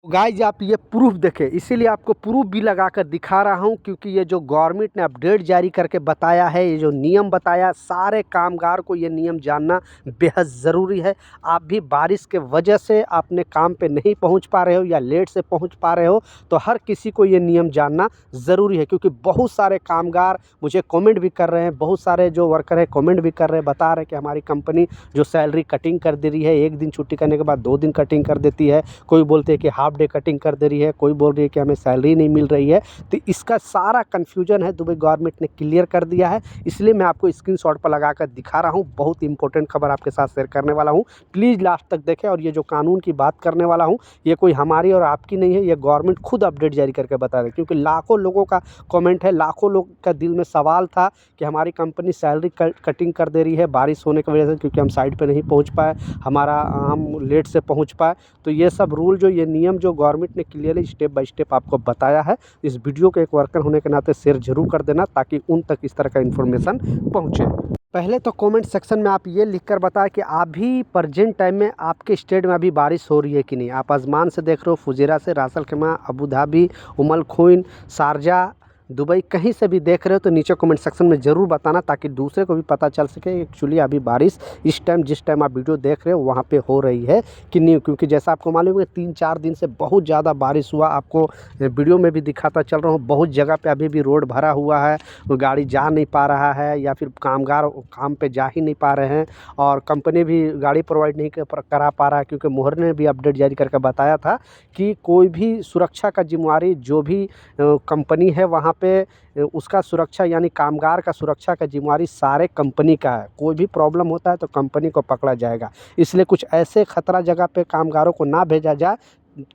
Guys आप ये proof देखें, इसीलिए आपको प्रूफ भी लगा कर दिखा रहा हूँ क्योंकि ये जो गवर्नमेंट ने अपडेट जारी करके बताया है, ये जो नियम बताया, सारे कामगार को ये नियम जानना बेहद ज़रूरी है। आप भी बारिश के वजह से अपने काम पे नहीं पहुँच पा रहे हो या लेट से पहुँच पा रहे हो, तो हर किसी को ये नियम जानना ज़रूरी है क्योंकि बहुत सारे कामगार मुझे कमेंट भी कर रहे हैं, बहुत सारे जो वर्कर हैं कमेंट भी कर रहे हैं, बता रहे हैं कि हमारी कंपनी जो सैलरी कटिंग कर दे रही है, 1 दिन छुट्टी करने के बाद 2 दिन कटिंग कर देती है। कोई बोलते हैं कि हाफ डे कटिंग कर दे रही है, कोई बोल रही है कि हमें सैलरी नहीं मिल रही है। तो इसका सारा कन्फ्यूजन है दुबई गवर्नमेंट ने क्लियर कर दिया है, इसलिए मैं आपको स्क्रीनशॉट पर लगाकर दिखा रहा हूँ। बहुत इंपॉर्टेंट खबर आपके साथ शेयर करने वाला हूँ, प्लीज़ लास्ट तक देखें। और ये जो कानून की बात करने वाला हूँ, ये कोई हमारी और आपकी नहीं है, ये गवर्नमेंट खुद अपडेट जारी करके बता रही है क्योंकि लाखों लोगों का कमेंट है, लाखों लोग का दिल में सवाल था कि हमारी कंपनी सैलरी कटिंग कर दे रही है बारिश होने की वजह से, क्योंकि हम साइट पे नहीं पहुंच पाए, हम लेट से पहुंच पाए। तो ये सब रूल जो ये नियम जो गवर्नमेंट ने क्लियरली स्टेप बाय स्टेप आपको बताया है, इस वीडियो को एक वर्कर होने के नाते शेयर जरूर कर देना ताकि उन तक इस तरह का इन्फॉर्मेशन पहुंचे। पहले तो कमेंट सेक्शन में आप ये लिखकर बताएं कि अभी प्रेजेंट टाइम में आपके स्टेट में अभी बारिश हो रही है कि नहीं। आप आसमान से देख रहे हो, फुजेरा से, रास अल खैमा, अबू धाबी, उमल खुइन, शारजा, दुबई, कहीं से भी देख रहे हो तो नीचे कमेंट सेक्शन में ज़रूर बताना ताकि दूसरे को भी पता चल सके एक्चुअली अभी बारिश इस टाइम जिस टाइम आप वीडियो देख रहे हो वहाँ पे हो रही है कि नहीं। क्योंकि जैसा आपको मालूम है 3-4 दिन से बहुत ज़्यादा बारिश हुआ, आपको वीडियो में भी दिखाता चल रहा हूँ। बहुत जगह पे अभी भी रोड भरा हुआ है, गाड़ी जा नहीं पा रहा है या फिर कामगार काम पे जा ही नहीं पा रहे हैं और कंपनी भी गाड़ी प्रोवाइड नहीं करा पा रहा है क्योंकि मोहर ने भी अपडेट जारी करके बताया था कि कोई भी सुरक्षा का जिम्मेवारी जो भी कंपनी है वहाँ पे उसका सुरक्षा यानी कामगार का सुरक्षा का जिम्मेवारी सारे कंपनी का है। कोई भी प्रॉब्लम होता है तो कंपनी को पकड़ा जाएगा, इसलिए कुछ ऐसे खतरा जगह पे कामगारों को ना भेजा जाए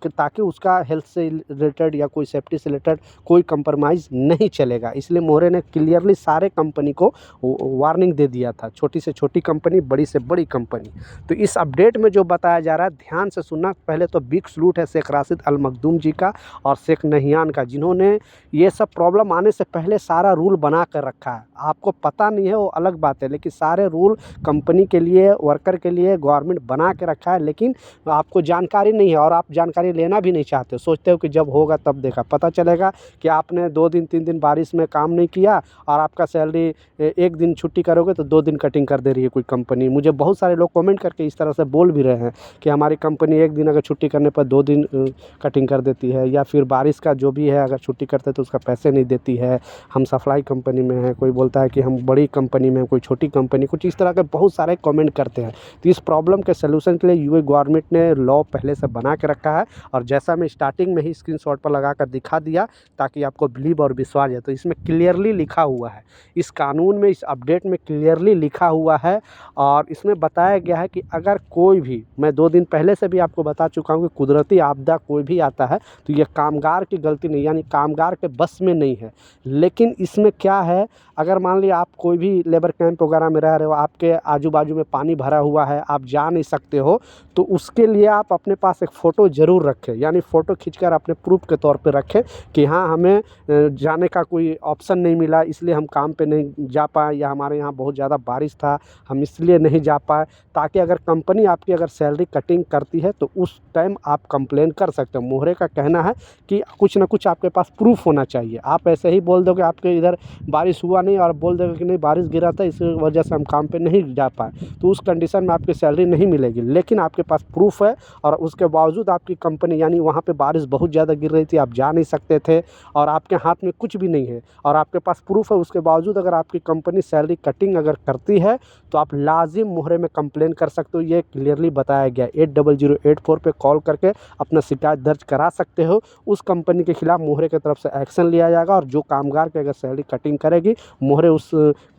ताकि उसका हेल्थ से रिलेटेड या कोई सेफ्टी से रिलेटेड कोई कंप्रोमाइज़ नहीं चलेगा। इसलिए मोहरे ने क्लियरली सारे कंपनी को वार्निंग दे दिया था, छोटी से छोटी कंपनी, बड़ी से बड़ी कंपनी। तो इस अपडेट में जो बताया जा रहा है ध्यान से सुनना। पहले तो बिग सलूट है शेख राशिद अल मखदूम जी का और शेख नहियान का, जिन्होंने ये सब प्रॉब्लम आने से पहले सारा रूल बना कर रखा है। आपको पता नहीं है वो अलग बात है, लेकिन सारे रूल कंपनी के लिए, वर्कर के लिए गवर्नमेंट बना के रखा है, लेकिन आपको जानकारी नहीं है और आप जानकारी लेना भी नहीं चाहते हो। सोचते हो कि जब होगा तब देखा, पता चलेगा कि आपने 2 दिन 3 दिन बारिश में काम नहीं किया और आपका सैलरी 1 दिन छुट्टी करोगे तो 2 दिन कटिंग कर दे रही है कोई कंपनी। मुझे बहुत सारे लोग कमेंट करके इस तरह से बोल भी रहे हैं कि हमारी कंपनी 1 दिन अगर छुट्टी करने पर 2 दिन कटिंग कर देती है, या फिर बारिश का जो भी है अगर छुट्टी करते तो उसका पैसे नहीं देती है। हम सप्लाई कंपनी में हैं, कोई बोलता है कि हम बड़ी कंपनी में हैं, कोई छोटी कंपनी, कुछ इस तरह के बहुत सारे कमेंट करते हैं। तो इस प्रॉब्लम के सलूशन के लिए यूएई गवर्नमेंट ने लॉ पहले से बना के रखा है और जैसा मैं स्टार्टिंग में ही स्क्रीनशॉट पर लगा कर दिखा दिया ताकि आपको बिलीव और विश्वास है। तो इसमें क्लियरली लिखा हुआ है, इस कानून में, इस अपडेट में क्लियरली लिखा हुआ है और इसमें बताया गया है कि अगर कोई भी, मैं 2 दिन पहले से भी आपको बता चुका हूँ कि कुदरती आपदा कोई भी आता है तो ये कामगार की गलती नहीं, यानी कामगार के बस में नहीं है। लेकिन इसमें क्या है, अगर मान लिया आप कोई भी लेबर कैंप वगैरह में रह रहे हो, आपके आजू बाजू में पानी भरा हुआ है, आप जा नहीं सकते हो, तो उसके लिए आप अपने पास एक फ़ोटो ज़रूर रखें, यानी फ़ोटो खींचकर अपने प्रूफ के तौर पे रखें कि हाँ हमें जाने का कोई ऑप्शन नहीं मिला इसलिए हम काम पे नहीं जा पाए, या हमारे यहाँ बहुत ज़्यादा बारिश था हम इसलिए नहीं जा पाए, ताकि अगर कंपनी आपकी अगर सैलरी कटिंग करती है तो उस टाइम आप कंप्लेन कर सकते हो। मोहरे का कहना है कि कुछ ना कुछ आपके पास प्रूफ होना चाहिए। आप ऐसे ही बोल दोगे आपके इधर बारिश हुआ नहीं और बोल दोगे कि नहीं बारिश गिरा था इस वजह से हम काम पे नहीं जा पाए, तो उस कंडीशन में आपकी सैलरी नहीं मिलेगी। लेकिन आपके पास प्रूफ है और उसके बावजूद आपकी कंपनी, यानी वहाँ पे बारिश बहुत ज़्यादा गिर रही थी, आप जा नहीं सकते थे और आपके हाथ में कुछ भी नहीं है और आपके पास प्रूफ है, उसके बावजूद अगर आपकी कंपनी सैलरी कटिंग अगर करती है तो आप लाजिम मोहरे में कंप्लेन कर सकते हो। ये क्लियरली बताया गया। 80084 पे कॉल करके अपना शिकायत दर्ज करा सकते हो। उस कंपनी के खिलाफ मोहरे की तरफ से एक्शन लिया जाएगा और जो कामगार की अगर सैलरी कटिंग करेगी मोहरे उस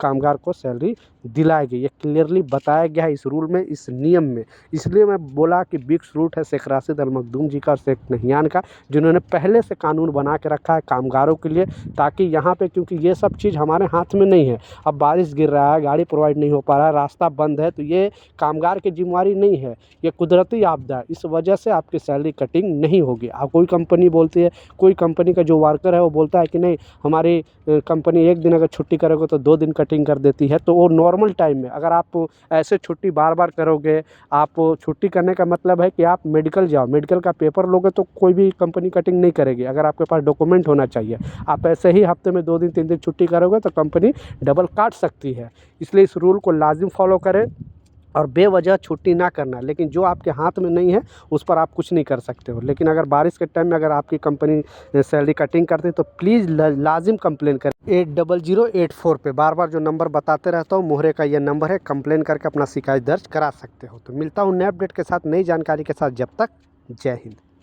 कामगार को सैलरी दिलाएगी। ये क्लियरली बताया गया है इस रूल में, इस नियम में। इसलिए मैं बोला कि बिग सलूट है शेख राशिद अल मखदूम जी का और शेख नहियान का, जिन्होंने पहले से कानून बना के रखा है कामगारों के लिए, ताकि यहाँ पे, क्योंकि ये सब चीज़ हमारे हाथ में नहीं है। अब बारिश गिर रहा है, गाड़ी प्रोवाइड नहीं हो पा रहा रहा है, रास्ता बंद है, तो ये कामगार की जिम्मेवारी नहीं है, ये कुदरती आपदा है। इस वजह से आपकी सैलरी कटिंग नहीं होगी। आप कोई कंपनी बोलती है, कोई कंपनी का जो वर्कर है वो बोलता है कि नहीं हमारी कंपनी 1 दिन अगर छुट्टी करोगे तो 2 दिन कटिंग कर देती है, तो वो नॉर्मल टाइम में अगर आप ऐसे छुट्टी बार बार करोगे, आप छुट्टी करने का मतलब है कि आप मेडिकल जाओ, मेडिकल का पेपर लोगे तो कोई भी कंपनी कटिंग नहीं करेगी। अगर आपके पास डॉक्यूमेंट होना चाहिए, आप ऐसे ही हफ्ते में 2 दिन 3 दिन छुट्टी करोगे तो कंपनी डबल काट सकती है। इसलिए इस रूल को लाजिम फॉलो करें और बेवजह छुट्टी ना करना। लेकिन जो आपके हाथ में नहीं है उस पर आप कुछ नहीं कर सकते हो। लेकिन अगर बारिश के टाइम में अगर आपकी कंपनी सैलरी कटिंग करती है तो प्लीज़ लाजिम कंप्लेन करें 8008 पे। बार बार जो नंबर बताते रहता हूँ, मोहरे का ये नंबर है, कंप्लेन करके अपना शिकायत दर्ज करा सकते हो। तो मिलता हूँ नए अपडेट के साथ, नई जानकारी के साथ। जब तक जय हिंद।